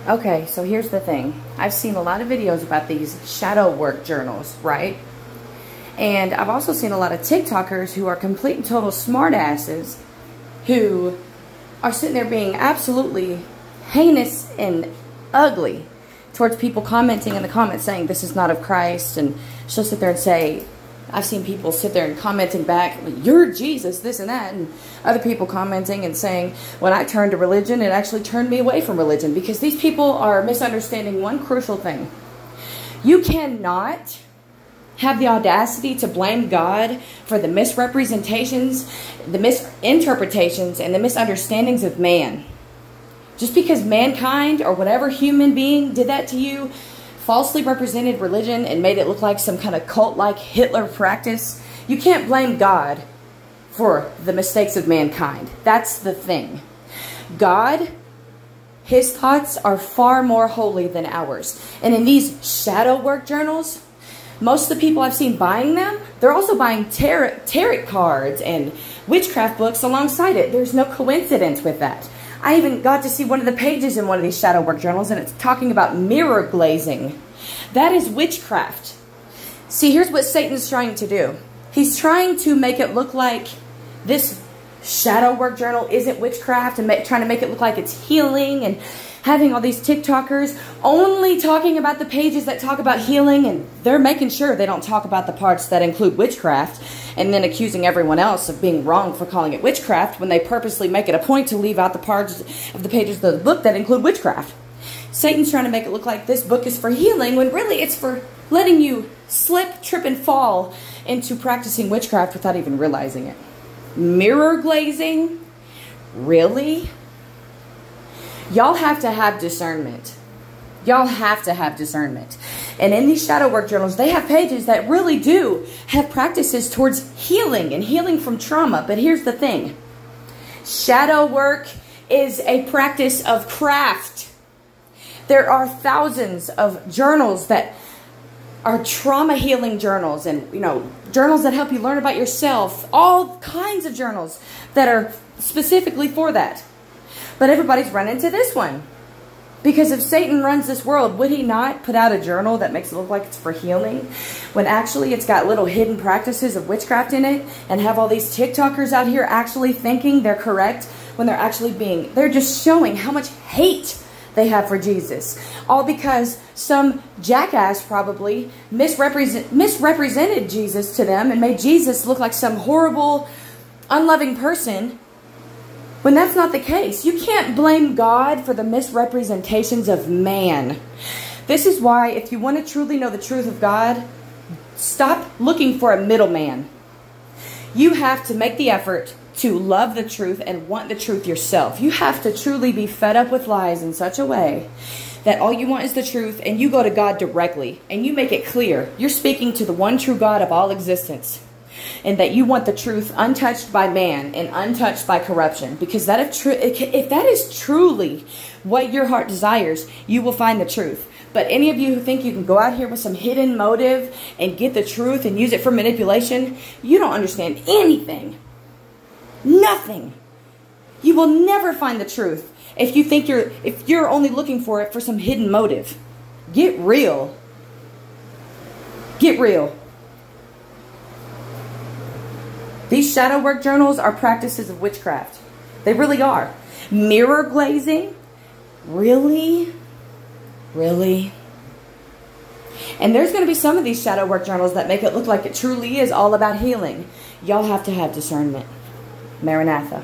Okay, so here's the thing. I've seen a lot of videos about these shadow work journals, right? And I've also seen a lot of TikTokers who are complete and total smartasses who are sitting there being absolutely heinous and ugly towards people commenting in the comments saying this is not of Christ. And she'll sit there and say, I've seen people sit there and commenting back, you're Jesus, this and that. And other people commenting and saying, when I turned to religion, it actually turned me away from religion. Because these people are misunderstanding one crucial thing. You cannot have the audacity to blame God for the misrepresentations, the misinterpretations, and the misunderstandings of man. Just because mankind or whatever human being did that to you, falsely represented religion and made it look like some kind of cult-like Hitler practice, you can't blame God for the mistakes of mankind. That's the thing. God, his thoughts are far more holy than ours. And in these shadow work journals, most of the people I've seen buying them, they're also buying tarot cards and witchcraft books alongside it. There's no coincidence with that. I even got to see one of the pages in one of these shadow work journals, and it's talking about mirror glazing. That is witchcraft. See, here's what Satan's trying to do. He's trying to make it look like this shadow work journal isn't witchcraft, and trying to make it look like it's healing, and having all these TikTokers only talking about the pages that talk about healing, and they're making sure they don't talk about the parts that include witchcraft, and then accusing everyone else of being wrong for calling it witchcraft when they purposely make it a point to leave out the parts of the pages of the book that include witchcraft. Satan's trying to make it look like this book is for healing when really it's for letting you slip, trip, and fall into practicing witchcraft without even realizing it. Mirror glazing? Really? Y'all have to have discernment. Y'all have to have discernment. And in these shadow work journals, they have pages that really do have practices towards healing and healing from trauma. But here's the thing. Shadow work is a practice of craft. There are thousands of journals that are trauma healing journals, and journals that help you learn about yourself. All kinds of journals that are specifically for that. But everybody's run into this one. Because if Satan runs this world, would he not put out a journal that makes it look like it's for healing, when actually it's got little hidden practices of witchcraft in it, and have all these TikTokers out here actually thinking they're correct when they're actually they're just showing how much hate they have for Jesus. All because some jackass probably misrepresented Jesus to them and made Jesus look like some horrible, unloving person, when that's not the case. You can't blame God for the misrepresentations of man. This is why, if you want to truly know the truth of God, stop looking for a middleman. You have to make the effort to love the truth and want the truth yourself. You have to truly be fed up with lies in such a way that all you want is the truth, and you go to God directly and you make it clear you're speaking to the one true God of all existence, and that you want the truth untouched by man and untouched by corruption. Because if that is truly what your heart desires, you will find the truth. But any of you who think you can go out here with some hidden motive and get the truth and use it for manipulation, you don't understand anything. Nothing. You will never find the truth if you think if you're only looking for it for some hidden motive. Get real. Get real. These shadow work journals are practices of witchcraft. They really are. Mirror glazing? Really? Really? And there's going to be some of these shadow work journals that make it look like it truly is all about healing. Y'all have to have discernment. Maranatha.